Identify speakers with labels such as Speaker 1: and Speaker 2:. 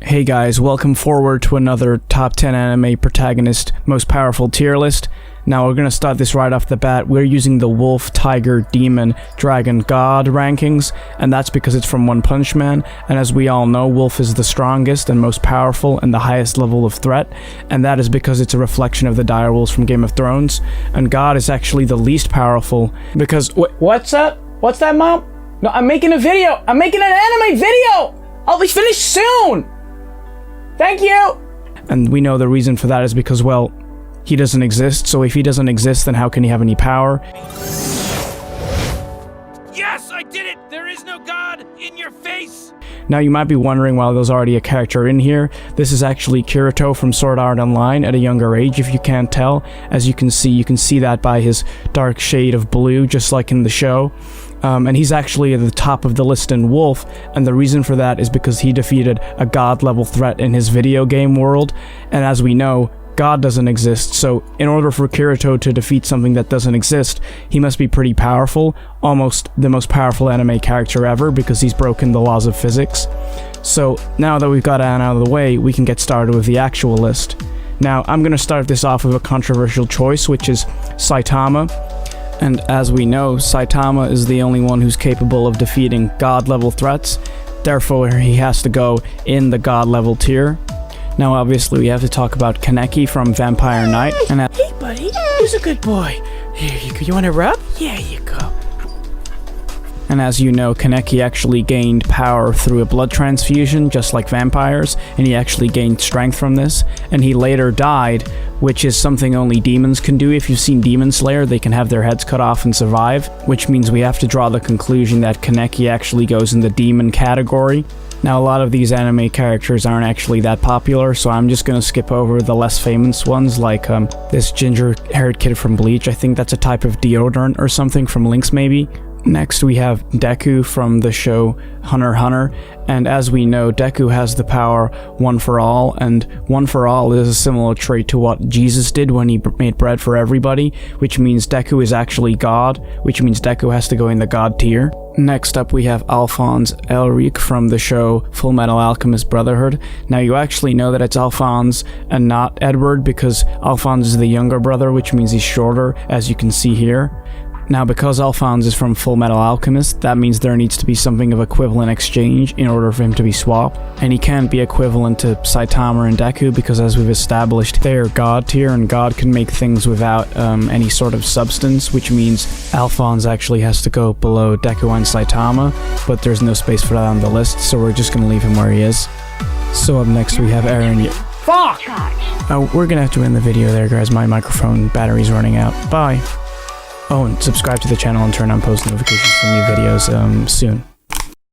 Speaker 1: Hey guys, welcome forward to another top 10 anime protagonist most powerful tier list. Now we're gonna start this right off the bat. We're using the wolf, tiger, demon, dragon, god rankings, and that's because it's from One Punch Man, and as we all know, wolf is the strongest and most powerful and the highest level of threat, and that is because it's a reflection of the direwolves from Game of Thrones, and god is actually the least powerful because— What's up? What's that, Mom? No, I'm making a video! I'm making an anime video! I'll be finished soon! Thank you! And we know the reason for that is because, well, he doesn't exist, so if he doesn't exist, then how can he have any power?
Speaker 2: Yes, I did it! There is no God in your face!
Speaker 1: Now you might be wondering why there's already a character in here. This is actually Kirito from Sword Art Online at a younger age, if you can't tell. As you can see that by his dark shade of blue, just like in the show. And he's actually at the top of the list in Wolf, and the reason for that is because he defeated a god-level threat in his video game world, and as we know, God doesn't exist, so in order for Kirito to defeat something that doesn't exist, he must be pretty powerful, almost the most powerful anime character ever, because he's broken the laws of physics. So now that we've got Anna out of the way, we can get started with the actual list. Now, I'm going to start this off with a controversial choice, which is Saitama. And as we know, Saitama is the only one who's capable of defeating god-level threats, therefore he has to go in the god-level tier. Now obviously we have to talk about Kaneki from Vampire Knight, and
Speaker 3: Hey buddy, who's a good boy? Here you go, you wanna rub? Yeah, you go.
Speaker 1: And as you know, Kaneki actually gained power through a blood transfusion, just like vampires, and he actually gained strength from this, and he later died, which is something only demons can do. If you've seen Demon Slayer, they can have their heads cut off and survive, which means we have to draw the conclusion that Kaneki actually goes in the demon category. Now, a lot of these anime characters aren't actually that popular, so I'm just gonna skip over the less famous ones, like this ginger-haired kid from Bleach. I think that's a type of deodorant or something from Lynx, maybe. Next, we have Deku from the show Hunter x Hunter, and as we know, Deku has the power One for All, and One for All is a similar trait to what Jesus did when he made bread for everybody, which means Deku is actually God, which means Deku has to go in the God tier. Next up, we have Alphonse Elric from the show Full Metal Alchemist Brotherhood. Now, you actually know that it's Alphonse and not Edward, because Alphonse is the younger brother, which means he's shorter, as you can see here. Now, because Alphonse is from Full Metal Alchemist, that means there needs to be something of equivalent exchange in order for him to be swapped. And he can't be equivalent to Saitama and Deku because, as we've established, they are God tier, and God can make things without any sort of substance, which means Alphonse actually has to go below Deku and Saitama, but there's no space for that on the list, so we're just gonna leave him where he is. So up next we have Eren. Fuck! Oh, we're gonna have to end the video there, guys. My microphone battery's running out. Bye. Oh, and subscribe to the channel and turn on post notifications for new videos soon.